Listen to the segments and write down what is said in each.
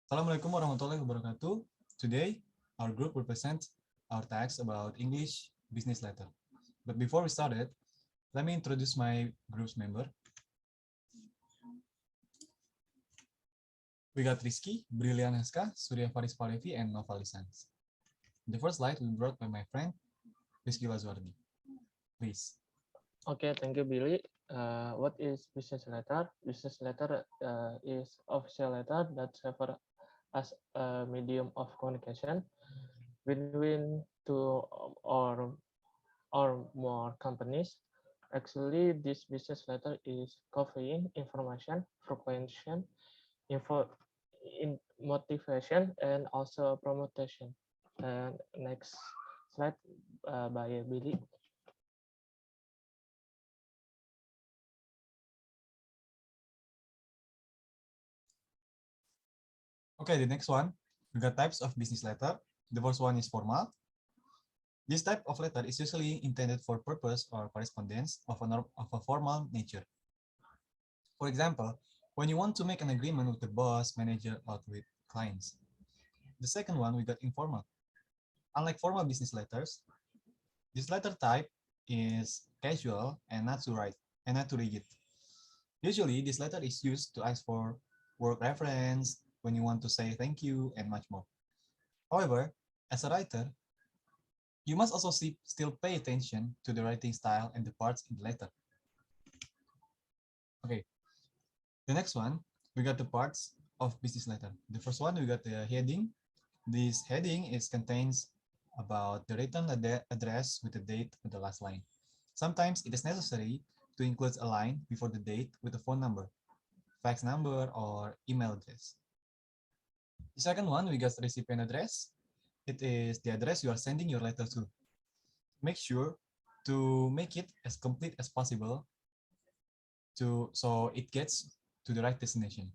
Assalamualaikum warahmatullahi wabarakatuh. Today, our group will present our text about English business letter. But before we start it, let me introduce my group's member. We got Rizqy, Bril, Haska, Surya, Faridz, and Naufal. The first slide will be brought by my friend, Rizqy Lazuardi. Please. Okay, thank you, Billy. What is business letter? Business letter is official letter that serves as a medium of communication between two or more companies. Actually, this business letter is covering information, frequency, info, motivation, and also promotion. And next slide by Billy. Okay, the next one, we got types of business letter. The first one is formal. This type of letter is usually intended for purpose or correspondence of a formal nature. For example, when you want to make an agreement with the boss, manager, or with clients. The second one, we got informal. Unlike formal business letters, this letter type is casual and not too rigid. Usually, this letter is used to ask for work reference, when you want to say thank you, and much more. However, as a writer, you must also still pay attention to the writing style and the parts in the letter. Okay, the next one, we got the parts of business letter. The first one, we got the heading. This heading contains about the written address with the date with the last line. Sometimes it is necessary to include a line before the date with a phone number, fax number, or email address. The second one, we got recipient address. It is the address you are sending your letter to. Make sure to make it as complete as possible so it gets to the right destination.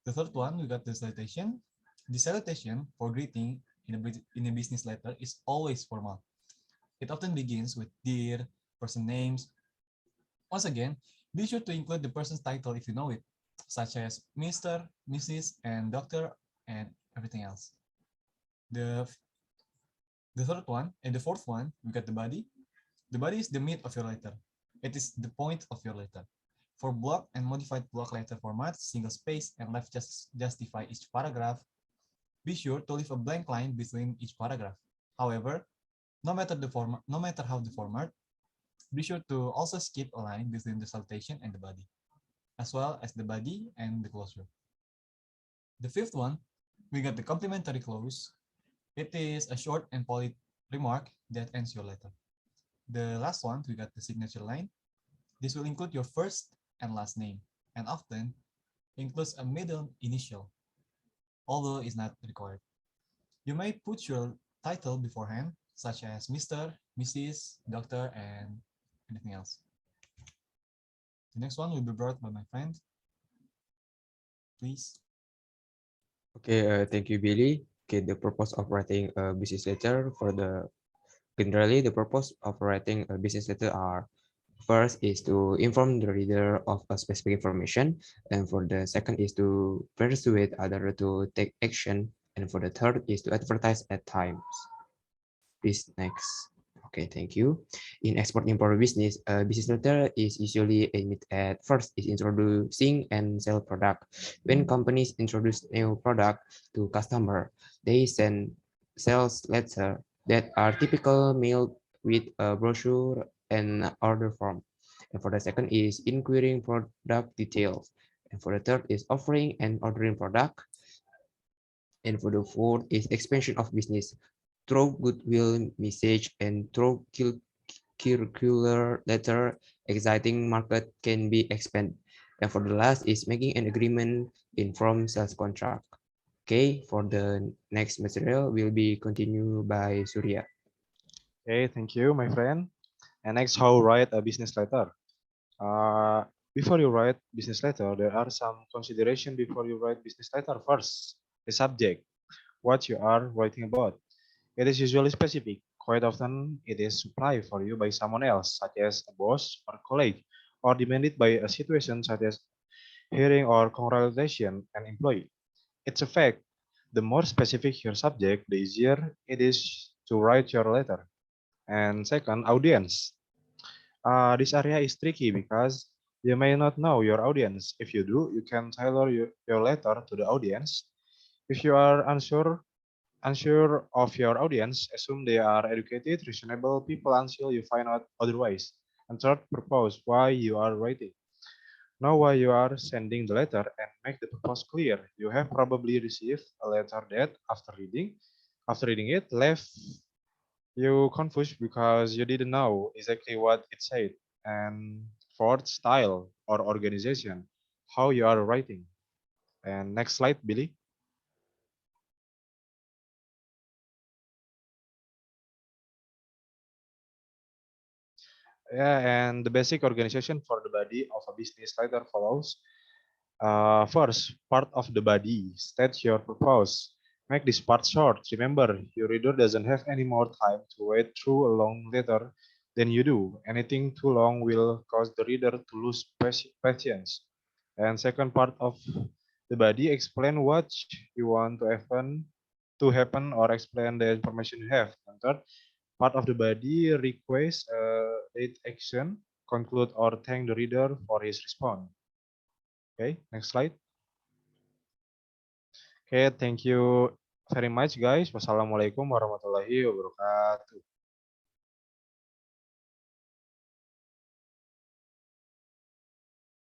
The third one, we got the salutation. The salutation for greeting in a business letter is always formal. It often begins with dear, person names. Once again, be sure to include the person's title if you know it, such as Mr., Mrs., and Doctor, and everything else. The third one and the fourth one, we got the body. The body is the meat of your letter. It is the point of your letter. For block and modified block letter formats, single space and left justify each paragraph, be sure to leave a blank line between each paragraph. However, no matter how the format, be sure to also skip a line between the salutation and the body, as well as the body and the closure. The fifth one, we got the complimentary clause. It is a short and polite remark that ends your letter. The last one, we got the signature line. This will include your first and last name, and often includes a middle initial, although it's not required. You may put your title beforehand, such as Mr., Mrs., Doctor, and anything else. The next one will be brought by my friend. Please. Okay, thank you, Billy. Okay, the purpose of writing a business letter generally the purpose of writing a business letter are first is to inform the reader of a specific information, and for the second is to persuade other to take action, and for the third is to advertise at times. Please next. Okay, thank you. In export-import business, a business letter is usually aimed at first is introducing and sell product. When companies introduce new product to customer, they send sales letter that are typical mailed with a brochure and order form. And for the second is inquiring product details. And for the third is offering and ordering product. And for the fourth is expansion of business through goodwill message and through curricular letter, exciting market can be expanded. And for the last is making an agreement in from sales contract. Okay, for the next material will be continued by Surya. Okay, thank you, my friend. And next, how write a business letter. Uh, Before you write business letter, there are some consideration before you write business letter. First, the subject, what you are writing about. It is usually specific. Quite often, it is supplied for you by someone else, such as a boss or colleague, or demanded by a situation such as hearing or congratulation an employee. It's a fact The more specific your subject, the easier it is to write your letter. And second, audience. This area is tricky because you may not know your audience. If you do, you can tailor your letter to the audience. If you are unsure of your audience, assume they are educated, reasonable people until you find out otherwise. And third, propose why you are writing. Know why you are sending the letter and make the purpose clear. You have probably received a letter that, after reading it, left you confused because you didn't know exactly what it said. And fourth, style or organization, how you are writing. And next slide, Billy. Yeah, and the basic organization for the body of a business letter follows. First, part of the body, state your purpose. Make this part short. Remember, your reader doesn't have any more time to wade through a long letter than you do. Anything too long will cause the reader to lose patience. And second part of the body, explain what you want to happen or explain the information you have. And third, part of the body request date action, conclude or thank the reader for his response. Okay, next slide. Okay, thank you very much guys. Wassalamualaikum warahmatullahi wabarakatuh.